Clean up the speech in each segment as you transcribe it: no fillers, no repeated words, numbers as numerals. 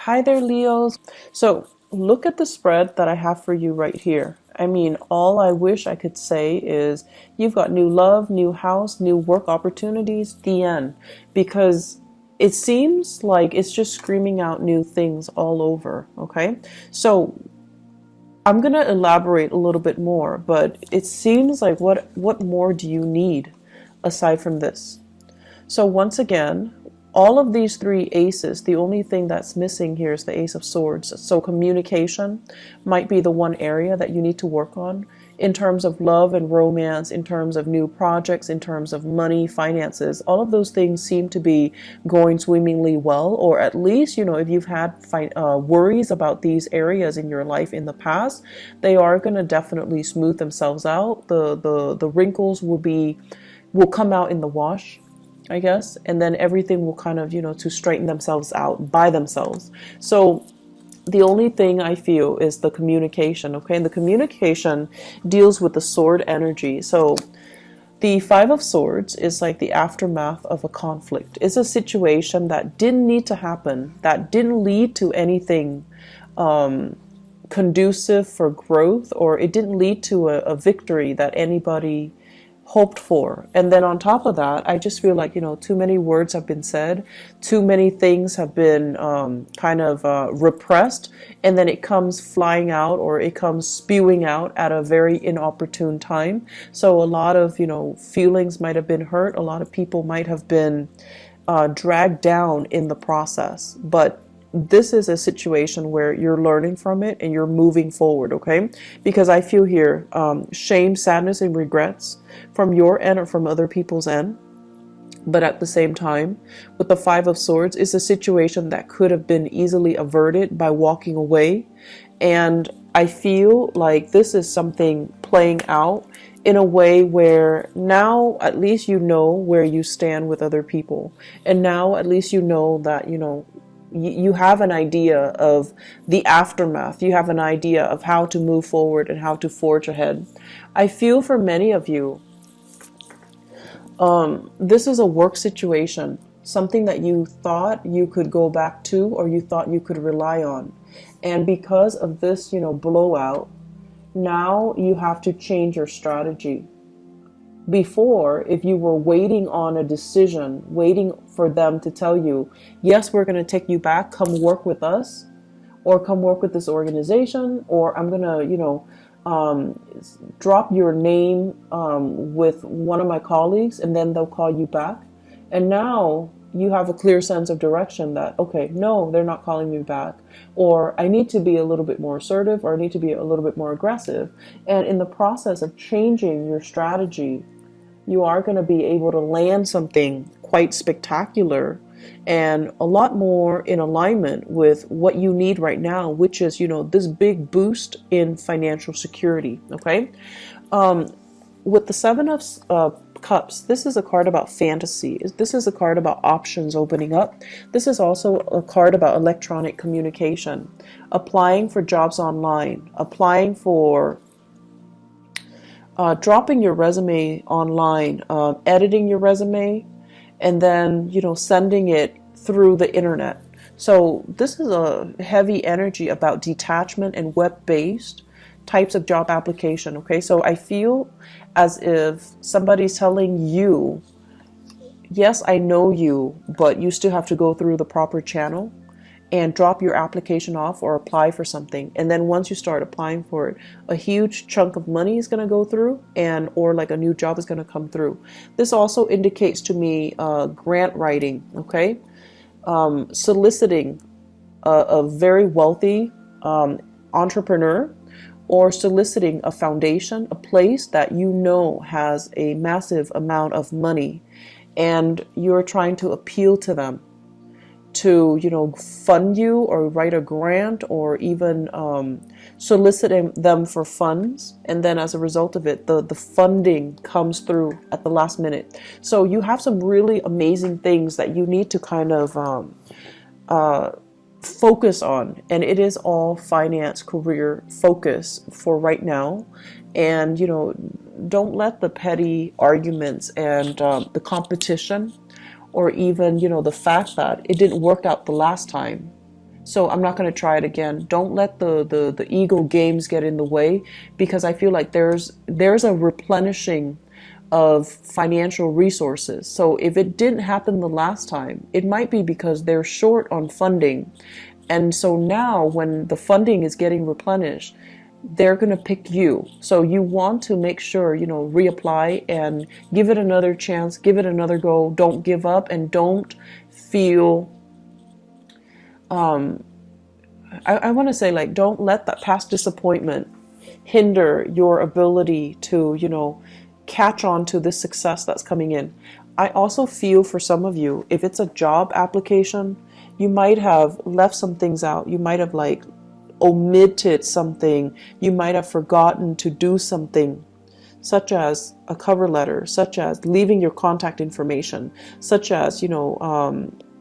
Hi there, Leos. So look at the spread that I have for you right here. I mean, all I wish I could say is you've got new love, new house, new work opportunities, the end. Because it seems like it's just screaming out new things all over, okay? So I'm going to elaborate a little bit more, but it seems like what more do you need aside from this? So once again, all of these three aces, the only thing that's missing here is the Ace of Swords. So communication might be the one area that you need to work on in terms of love and romance, in terms of new projects, in terms of money, finances. All of those things seem to be going swimmingly well, or at least, if you've had worries about these areas in your life in the past, they are going to definitely smooth themselves out. The wrinkles will come out in the wash, I guess, and then everything will kind of, to straighten themselves out by themselves. So the only thing I feel is the communication, okay? And the communication deals with the sword energy. So the Five of Swords is like the aftermath of a conflict. It's a situation that didn't need to happen, that didn't lead to anything conducive for growth, or it didn't lead to a victory that anybody hoped for. And then on top of that, I just feel like, too many words have been said, too many things have been kind of repressed, and then it comes flying out, or it comes spewing out at a very inopportune time. So a lot of, feelings might have been hurt. A lot of people might have been dragged down in the process. But this is a situation where you're learning from it and you're moving forward, okay? Because I feel here shame, sadness, and regrets from your end or from other people's end. But at the same time, with the Five of Swords, it's a situation that could have been easily averted by walking away. And I feel like this is something playing out in a way where now at least you know where you stand with other people. And now at least you know that, you have an idea of the aftermath. You have an idea of how to move forward and how to forge ahead. I feel for many of you, this is a work situation, something that you thought you could go back to or you thought you could rely on. And because of this, blowout, now you have to change your strategy. Before, if you were waiting on a decision, waiting for them to tell you, yes, we're going to take you back, come work with us, or come work with this organization, or I'm going to, drop your name with one of my colleagues, and then they'll call you back. And now you have a clear sense of direction that, okay, no, they're not calling me back, or I need to be a little bit more assertive, or I need to be a little bit more aggressive. And in the process of changing your strategy, you are going to be able to land something quite spectacular and a lot more in alignment with what you need right now, which is, this big boost in financial security. Okay. With the Seven of Cups, this is a card about fantasy. This is a card about options opening up. This is also a card about electronic communication, applying for jobs online, applying for dropping your resume online, editing your resume, and then, sending it through the internet. So this is a heavy energy about detachment and web-based types of job application. Okay, so I feel as if somebody's telling you, yes, I know you, but you still have to go through the proper channel and drop your application off or apply for something. And then once you start applying for it, a huge chunk of money is going to go through, or like a new job is going to come through. This also indicates to me grant writing, okay? Soliciting a very wealthy entrepreneur, or soliciting a foundation, a place that has a massive amount of money, and you're trying to appeal to them to, fund you or write a grant, or even soliciting them for funds. And then as a result of it, the funding comes through at the last minute. So you have some really amazing things that you need to kind of focus on. And it is all finance, career focus for right now. And, don't let the petty arguments and the competition, or even, the fact that it didn't work out the last time, So I'm not going to try it again. Don't let the ego games get in the way, because I feel like there's a replenishing of financial resources. So if it didn't happen the last time, it might be because they're short on funding. And so now when the funding is getting replenished, they're going to pick you. So you want to make sure, reapply and give it another chance, give it another go. Don't give up, and don't feel, I want to say, like, don't let that past disappointment hinder your ability to, catch on to this success that's coming in. I also feel for some of you, if it's a job application, you might have left some things out. You might have like omitted something. You might have forgotten to do something, such as a cover letter, such as leaving your contact information, such as,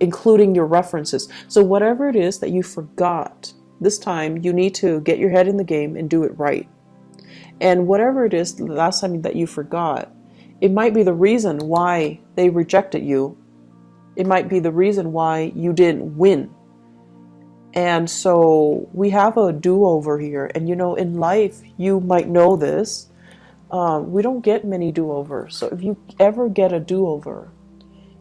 including your references. So whatever it is that you forgot, this time you need to get your head in the game and do it right. And whatever it is the last time that you forgot, it might be the reason why they rejected you. It might be the reason why you didn't win. And so we have a do-over here. And in life, you might know this. We don't get many do-overs. So if you ever get a do-over,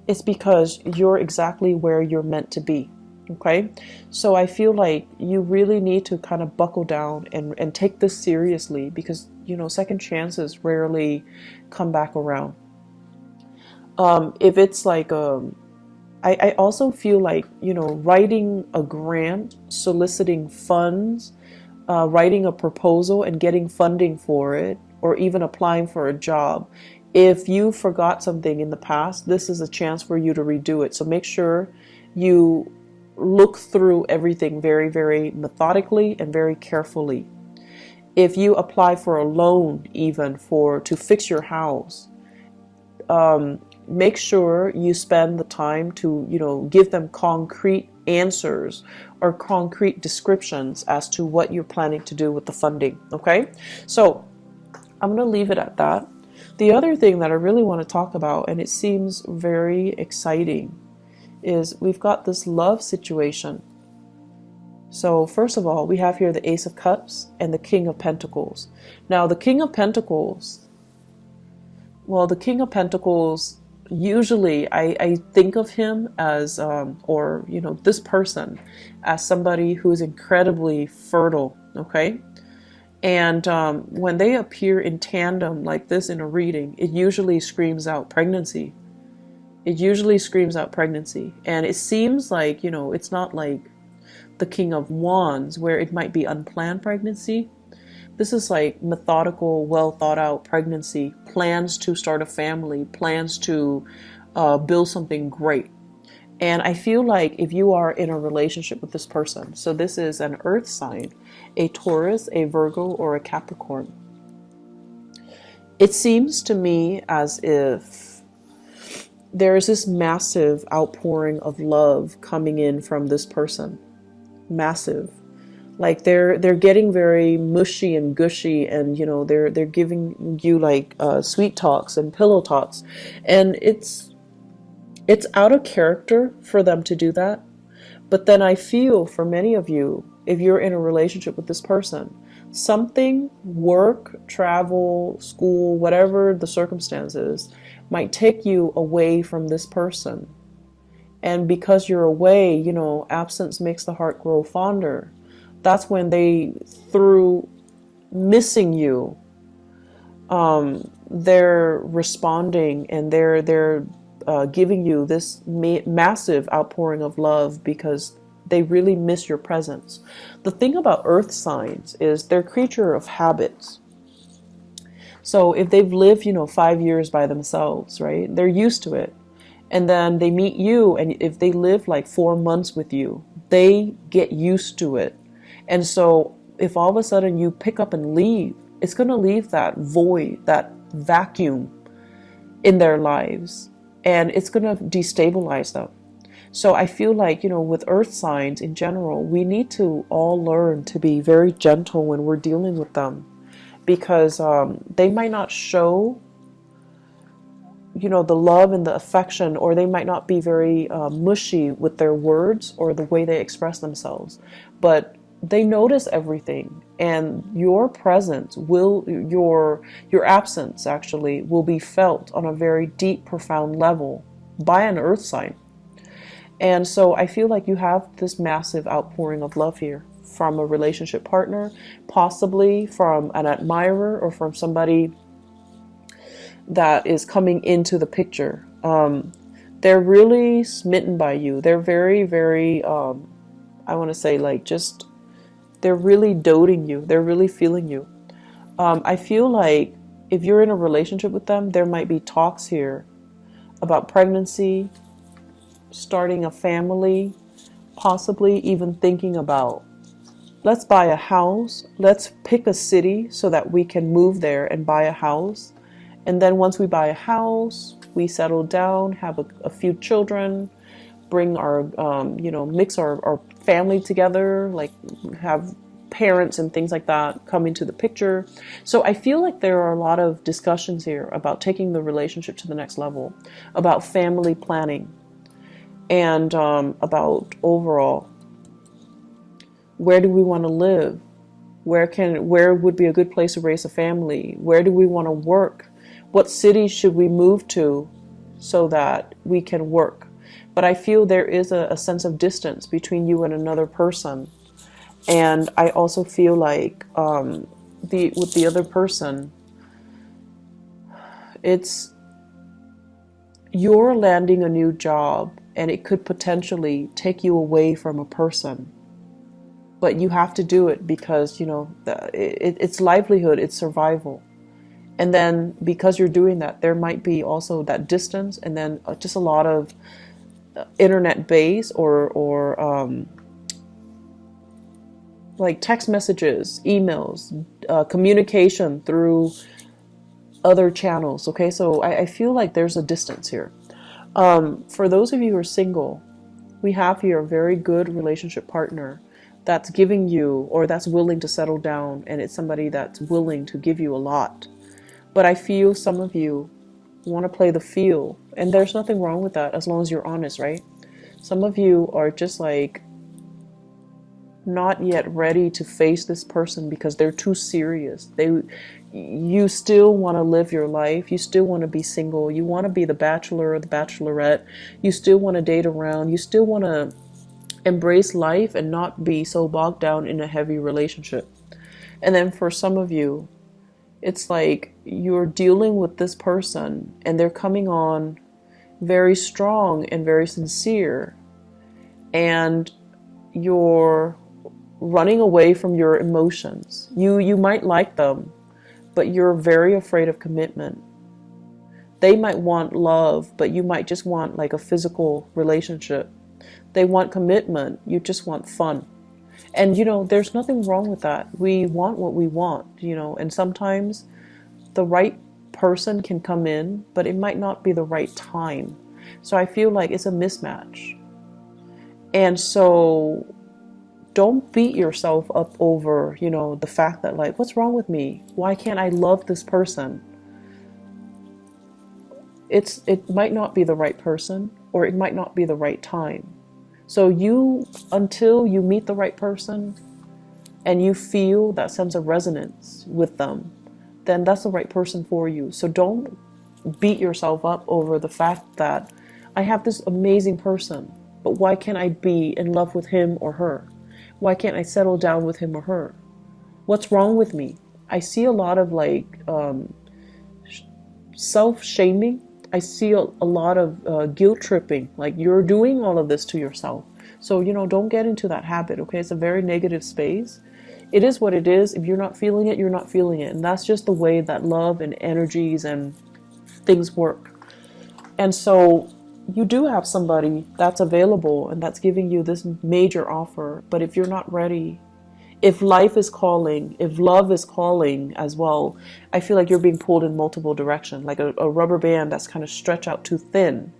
it's because you're exactly where you're meant to be. Okay? So I feel like you really need to kind of buckle down and take this seriously, because, second chances rarely come back around. If it's like, I also feel like, writing a grant, soliciting funds, writing a proposal and getting funding for it, or even applying for a job. If you forgot something in the past, this is a chance for you to redo it. So make sure you look through everything very, very methodically and very carefully. If you apply for a loan, even to fix your house, make sure you spend the time to, give them concrete answers or concrete descriptions as to what you're planning to do with the funding. Okay, so I'm going to leave it at that. The other thing that I really want to talk about, and it seems very exciting, is we've got this love situation. So first of all, we have here the Ace of Cups and the King of Pentacles. Now the King of Pentacles, usually I think of him as, this person as somebody who is incredibly fertile, okay? And when they appear in tandem like this in a reading, it usually screams out pregnancy. It usually screams out pregnancy. And it seems like, it's not like the King of Wands where it might be unplanned pregnancy. This is like methodical, well thought out pregnancy, plans to start a family, plans to build something great. And I feel like if you are in a relationship with this person, so this is an earth sign, a Taurus, a Virgo, or a Capricorn, it seems to me as if there is this massive outpouring of love coming in from this person. Massive. Like they're getting very mushy and gushy, and they're giving you like sweet talks and pillow talks, and it's out of character for them to do that. But then I feel for many of you, if you're in a relationship with this person, something, work, travel, school, whatever the circumstances, might take you away from this person. And because you're away, absence makes the heart grow fonder. That's when they, through missing you, they're responding, and they're giving you this massive outpouring of love because they really miss your presence. The thing about earth signs is they're creature of habits. So if they've lived, 5 years by themselves, right, they're used to it. And then they meet you, and if they live like 4 months with you, they get used to it. And so if all of a sudden you pick up and leave, it's going to leave that void, that vacuum in their lives, and it's going to destabilize them. So I feel like, with earth signs in general, we need to all learn to be very gentle when we're dealing with them, because they might not show the love and the affection, or they might not be very mushy with their words or the way they express themselves, but they notice everything, and your presence will, your absence actually will be felt on a very deep, profound level by an earth sign. And so I feel like you have this massive outpouring of love here from a relationship partner, possibly from an admirer or from somebody that is coming into the picture. They're really smitten by you. They're very, very, I want to say, like, just, they're really doting you. They're really feeling you. I feel like if you're in a relationship with them, there might be talks here about pregnancy, starting a family, possibly even thinking about, let's buy a house, let's pick a city so that we can move there and buy a house. And then once we buy a house, we settle down, have a few children, bring our, mix our family together, like have parents and things like that come into the picture. So I feel like there are a lot of discussions here about taking the relationship to the next level, about family planning, and about overall, where do we want to live? Where would be a good place to raise a family? Where do we want to work? What city should we move to so that we can work? But I feel there is a sense of distance between you and another person. And I also feel like with the other person, you're landing a new job, and it could potentially take you away from a person. But you have to do it because, it's livelihood, it's survival. And then because you're doing that, there might be also that distance, and then just a lot of internet base or like text messages, emails, communication through other channels. Okay, so I feel like there's a distance here. For those of you who are single, we have here a very good relationship partner that's giving you, or that's willing to settle down, and it's somebody that's willing to give you a lot. But I feel some of you want to play the feel, and there's nothing wrong with that as long as you're honest, right? Some of you are just like not yet ready to face this person because they're too serious. You still want to live your life. You still want to be single. You want to be the bachelor or the bachelorette. You still want to date around. You still want to embrace life and not be so bogged down in a heavy relationship. And then for some of you, it's like you're dealing with this person and they're coming on very strong and very sincere, and you're running away from your emotions. You might like them, but you're very afraid of commitment. They might want love, but you might just want like a physical relationship. They want commitment, you just want fun. And there's nothing wrong with that. We want what we want, and sometimes the right person can come in, but it might not be the right time. So I feel like it's a mismatch. And so don't beat yourself up over, the fact that, like, what's wrong with me? Why can't I love this person? It might not be the right person, or it might not be the right time. So until you meet the right person and you feel that sense of resonance with them, then that's the right person for you. So don't beat yourself up over the fact that I have this amazing person, but why can't I be in love with him or her? Why can't I settle down with him or her? What's wrong with me? I see a lot of self-shaming. I see a lot of guilt tripping, like you're doing all of this to yourself. So, don't get into that habit, okay? It's a very negative space. It is what it is. If you're not feeling it, you're not feeling it. And that's just the way that love and energies and things work. And so you do have somebody that's available and that's giving you this major offer. But if you're not ready, if life is calling, if love is calling as well, I feel like you're being pulled in multiple directions, like a rubber band that's kind of stretched out too thin.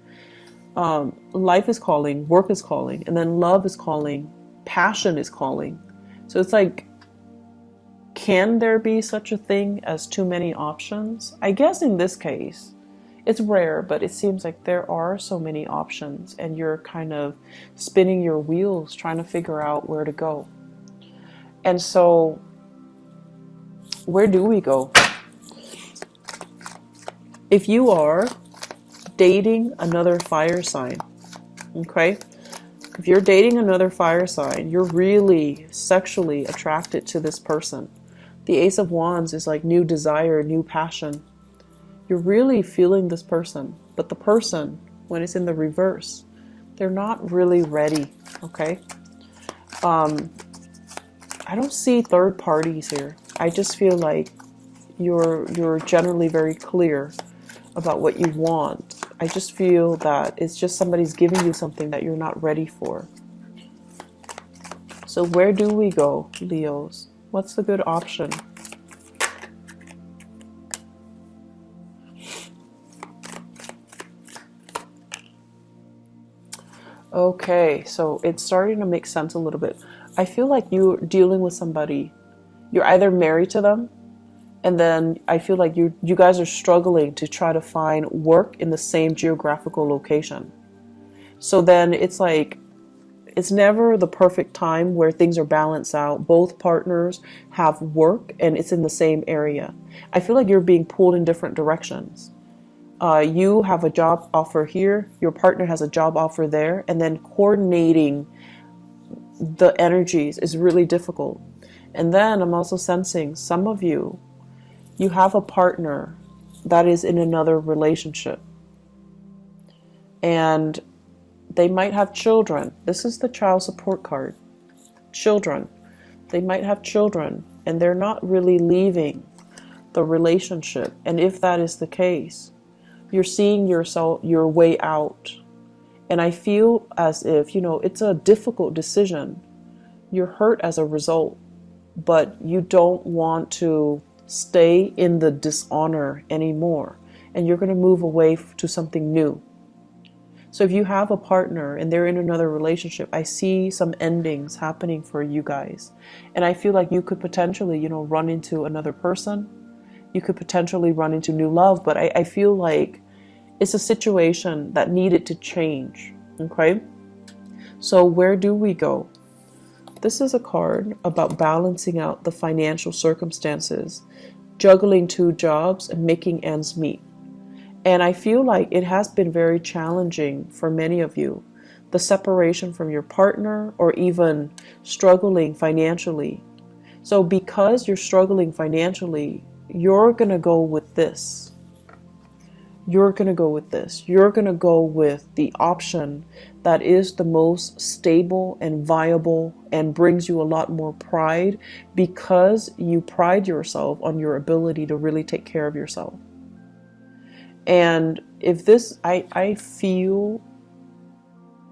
Life is calling, work is calling, and then love is calling, passion is calling. So it's like, can there be such a thing as too many options? I guess in this case, It's rare, but it seems like there are so many options and you're kind of spinning your wheels trying to figure out where to go. And so, where do we go? If you are dating another fire sign, okay? If you're dating another fire sign, you're really sexually attracted to this person. The Ace of Wands is like new desire, new passion. You're really feeling this person, but the person, when it's in the reverse, they're not really ready, okay? I don't see third parties here. I just feel like you're generally very clear about what you want. I just feel that it's just somebody's giving you something that you're not ready for. So where do we go, Leos? What's the good option? Okay, so it's starting to make sense a little bit. I feel like you're dealing with somebody. You're either married to them, and then I feel like you guys are struggling to try to find work in the same geographical location. So then it's like, it's never the perfect time where things are balanced out. Both partners have work and it's in the same area. I feel like you're being pulled in different directions. You have a job offer here, your partner has a job offer there, and then coordinating the energies is really difficult. And then I'm also sensing some of you have a partner that is in another relationship. And they might have children. This is the child support card. Children. They might have children and they're not really leaving the relationship. And if that is the case, you're seeing your way out. And I feel as if, it's a difficult decision. You're hurt as a result, but you don't want to stay in the dishonor anymore. And you're going to move away to something new. So if you have a partner and they're in another relationship, I see some endings happening for you guys. And I feel like you could potentially, run into another person. You could potentially run into new love, but I feel like it's a situation that needed to change, okay? So where do we go? This is a card about balancing out the financial circumstances, juggling two jobs and making ends meet. And I feel like it has been very challenging for many of you. The separation from your partner or even struggling financially. So because you're struggling financially, you're going to go with this. You're going to go with this. You're going to go with the option that is the most stable and viable and brings you a lot more pride because you pride yourself on your ability to really take care of yourself. And if this, I feel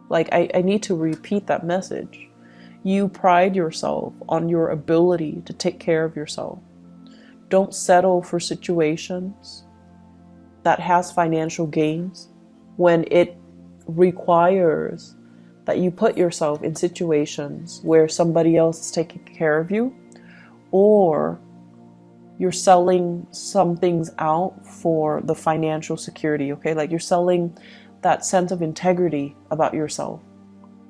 like I need to repeat that message. You pride yourself on your ability to take care of yourself. Don't settle for situations that has financial gains when it requires that you put yourself in situations where somebody else is taking care of you, or you're selling some things out for the financial security, okay? Like you're selling that sense of integrity about yourself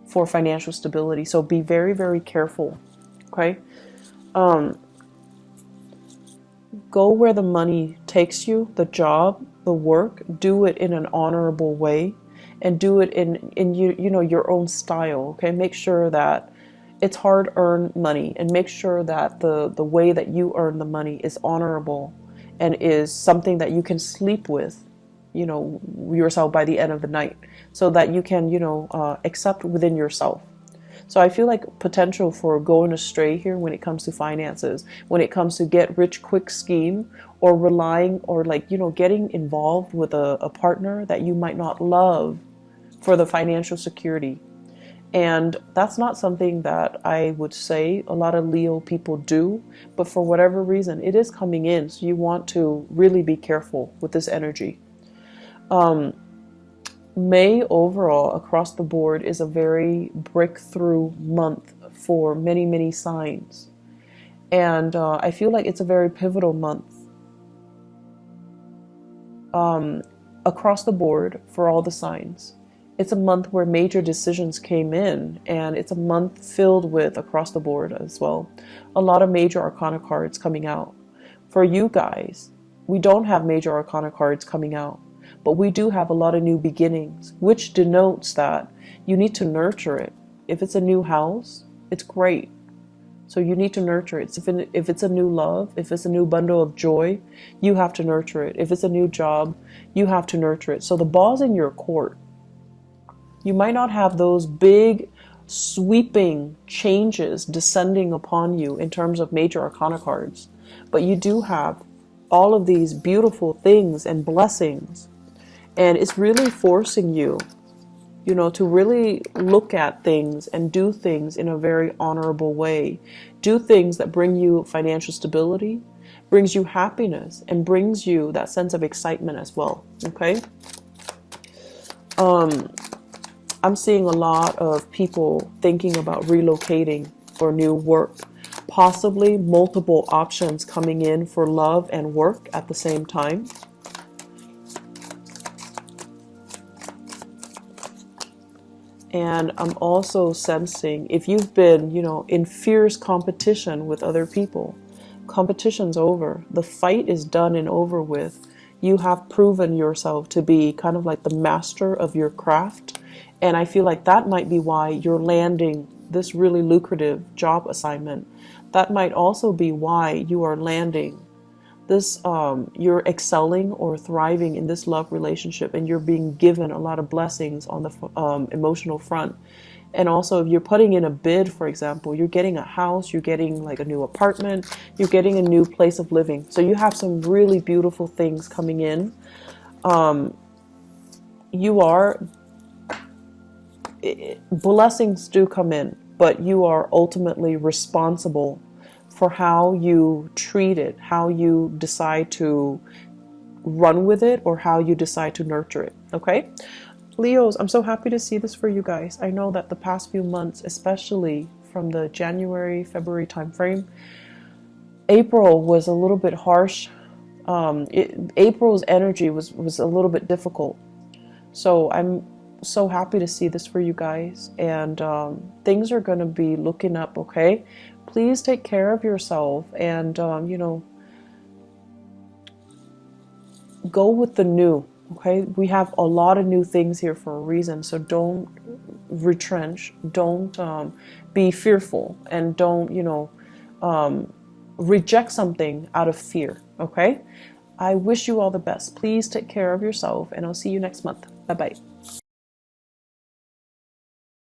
for financial stability. So be very, very careful, okay? Go where the money takes you, the job, the work. Do it in an honorable way and do it in your own style, okay? Make sure that it's hard-earned money and make sure that the way that you earn the money is honorable and is something that you can sleep with, yourself by the end of the night so that you can, accept within yourself. So I feel like potential for going astray here when it comes to finances, when it comes to get rich quick scheme or relying or getting involved with a partner that you might not love for the financial security. And that's not something that I would say a lot of Leo people do, but for whatever reason, it is coming in. So you want to really be careful with this energy. May overall across the board is a very breakthrough month for many, many signs. And I feel like it's a very pivotal month. across the board for all the signs. It's a month where major decisions came in, and it's a month filled with, across the board as well, a lot of major arcana cards coming out. For you guys, we don't have major arcana cards coming out, but we do have a lot of new beginnings, which denotes that you need to nurture it. If it's a new house, it's great. So you need to nurture it. If it's a new love, if it's a new bundle of joy, you have to nurture it. If it's a new job, you have to nurture it. So the ball's in your court. You might not have those big sweeping changes descending upon you in terms of major arcana cards, but you do have all of these beautiful things and blessings. And it's really forcing you, to really look at things and do things in a very honorable way. Do things that bring you financial stability, brings you happiness, and brings you that sense of excitement as well. Okay? I'm seeing a lot of people thinking about relocating for new work. Possibly multiple options coming in for love and work at the same time. And I'm also sensing, if you've been, in fierce competition with other people, competition's over. The fight is done and over with. You have proven yourself to be kind of like the master of your craft. And I feel like that might be why you're landing this really lucrative job assignment. That might also be why you are landing this, you're excelling or thriving in this love relationship, and you're being given a lot of blessings on the emotional front. And also, if you're putting in a bid, for example, you're getting a house, you're getting like a new apartment, you're getting a new place of living. So you have some really beautiful things coming in. Blessings do come in, but you are ultimately responsible for how you treat it, how you decide to run with it, or how you decide to nurture it. Okay? Leos, I'm so happy to see this for you guys. I know that the past few months, especially from the January, February timeframe, April was a little bit harsh. April's energy was a little bit difficult. So I'm so happy to see this for you guys. And things are going to be looking up, okay? Please take care of yourself and, go with the new. Okay, we have a lot of new things here for a reason, so don't retrench, don't be fearful, and don't, reject something out of fear, okay? I wish you all the best. Please take care of yourself, and I'll see you next month. Bye-bye.